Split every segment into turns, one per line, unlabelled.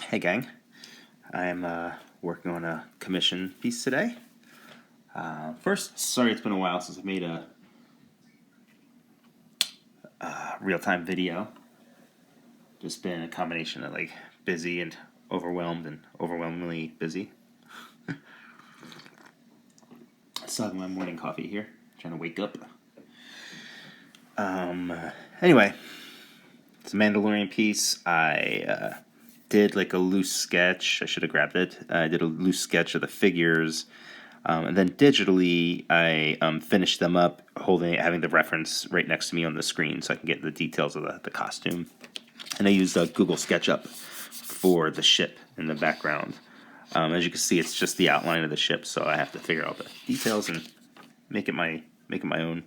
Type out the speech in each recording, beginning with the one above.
Hey gang, I'm working on a commission piece today. First, sorry it's been a while since I've made a real-time video. Just been a combination of like busy and overwhelmed and overwhelmingly busy. Still having my morning coffee here, trying to wake up. Anyway, it's a Mandalorian piece. I did like a loose sketch. I should have grabbed it. I did a loose sketch of the figures. And then digitally, I finished them up, having the reference right next to me on the screen, so I can get the details of the costume. And I used Google SketchUp for the ship in the background. As you can see, it's just the outline of the ship, so I have to figure out the details and make it my own.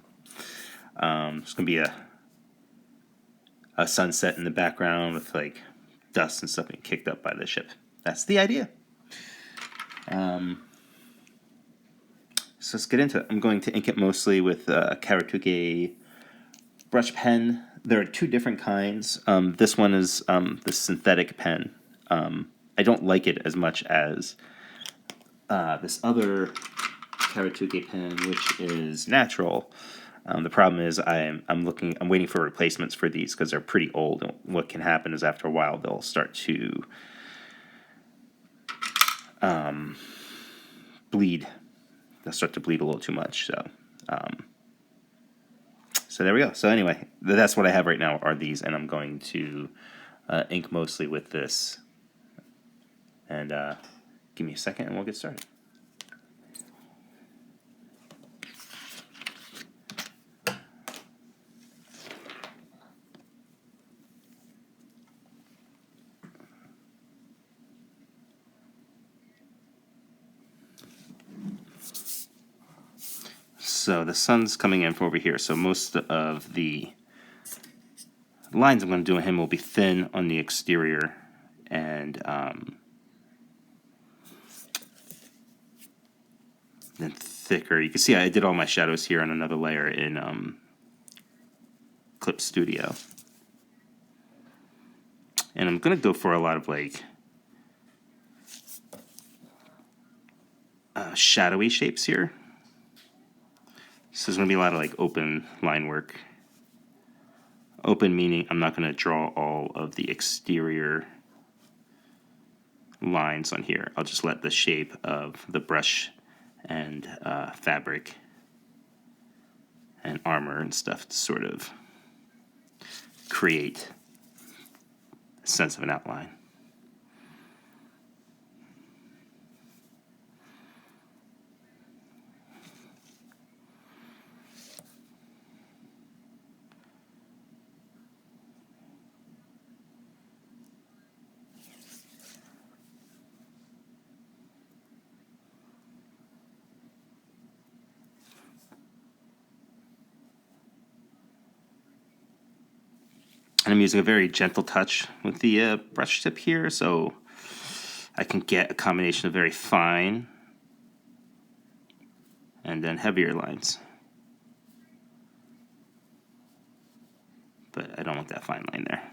It's gonna be a sunset in the background with like dust and stuff being kicked up by the ship. That's the idea. So let's get into it. I'm going to ink it mostly with a Kuretake brush pen. There are two different kinds. This one is the synthetic pen. I don't like it as much as this other Kuretake pen, which is natural. The problem is I'm waiting for replacements for these because they're pretty old. And what can happen is after a while they'll start to bleed. They'll start to bleed a little too much. So there we go. So anyway, that's what I have right now are these, and I'm going to ink mostly with this. And give me a second and we'll get started. So the sun's coming in from over here, so most of the lines I'm going to do on him will be thin on the exterior and then thicker. You can see I did all my shadows here on another layer in Clip Studio. And I'm going to go for a lot of like shadowy shapes here. So there's going to be a lot of like open line work. Open meaning I'm not going to draw all of the exterior lines on here. I'll just let the shape of the brush and fabric and armor and stuff to sort of create a sense of an outline. And I'm using a very gentle touch with the brush tip here, so I can get a combination of very fine and then heavier lines. But I don't want that fine line there.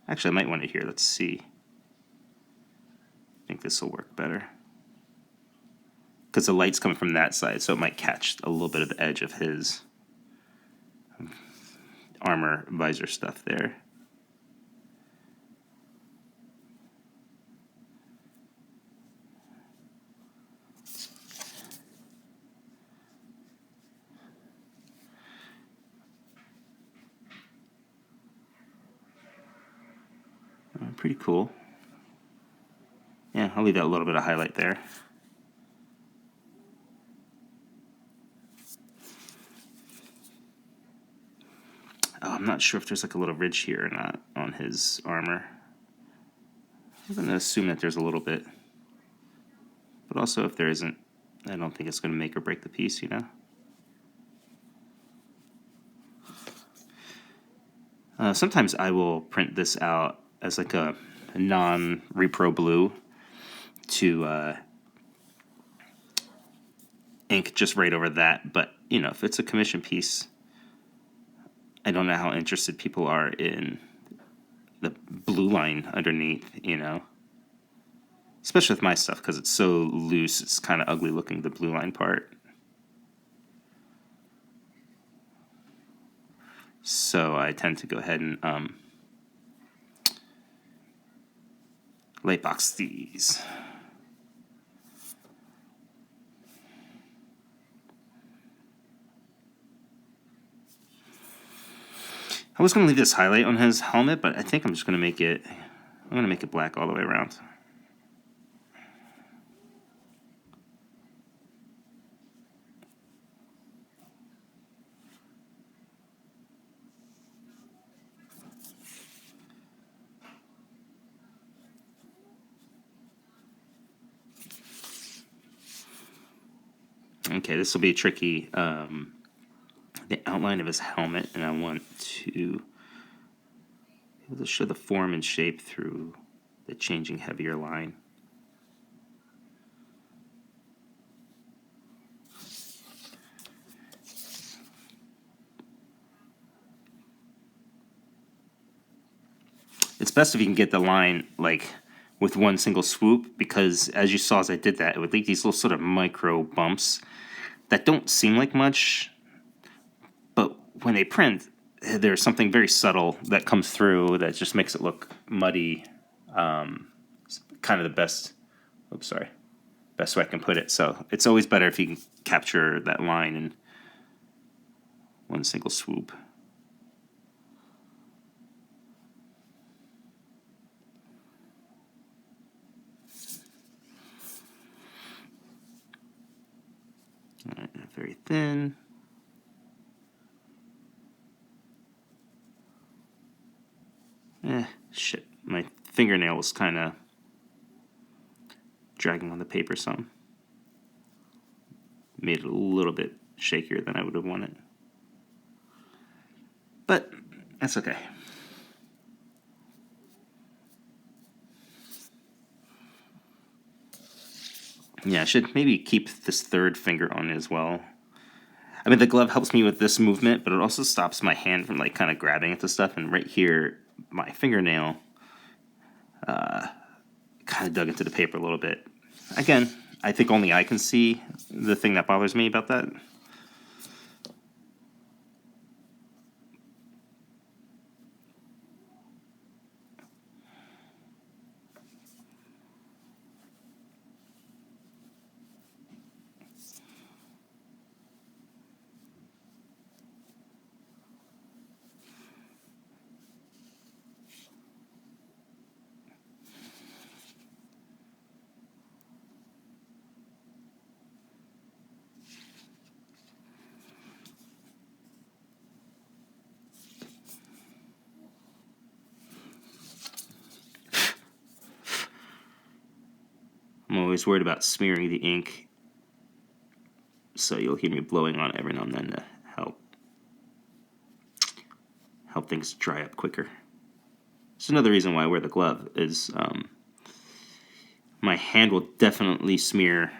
Actually, I might want it here. Let's see. I think this will work better. Because the light's coming from that side, so it might catch a little bit of the edge of his armor visor stuff there. Pretty cool. Yeah, I'll leave that a little bit of highlight there. Oh, I'm not sure if there's like a little ridge here or not on his armor. I'm going to assume that there's a little bit. But also if there isn't, I don't think it's going to make or break the piece, you know? Sometimes I will print this out as like a non-repro blue to ink just right over that. But, you know, if it's a commission piece, I don't know how interested people are in the blue line underneath, you know. Especially with my stuff, because it's so loose, it's kind of ugly looking, the blue line part. So I tend to go ahead and light box these. I was going to leave this highlight on his helmet, but I think I'm just going to make it, I'm going to make it black all the way around. Okay, this will be tricky. The outline of his helmet, and I want to be able to show the form and shape through the changing heavier line. It's best if you can get the line like with one single swoop, because as you saw as I did that, it would leave these little sort of micro bumps that don't seem like much, but when they print, there's something very subtle that comes through that just makes it look muddy. It's kind of the best, best way I can put it. So it's always better if you can capture that line in one single swoop. All right, very thin. Shit. My fingernail was kind of dragging on the paper some. Made it a little bit shakier than I would have wanted. But that's okay. Yeah, I should maybe keep this third finger on as well. I mean, the glove helps me with this movement, but it also stops my hand from like kind of grabbing at the stuff. And right here, my fingernail kind of dug into the paper a little bit. Again, I think only I can see the thing that bothers me about that. I'm always worried about smearing the ink, so you'll hear me blowing on it every now and then to help things dry up quicker. It's another reason why I wear the glove is my hand will definitely smear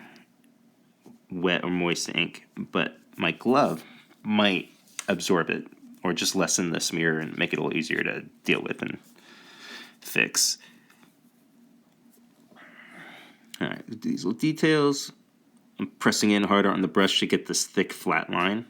wet or moist ink, but my glove might absorb it or just lessen the smear and make it a little easier to deal with and fix. Alright, these little details. I'm pressing in harder on the brush to get this thick flat line.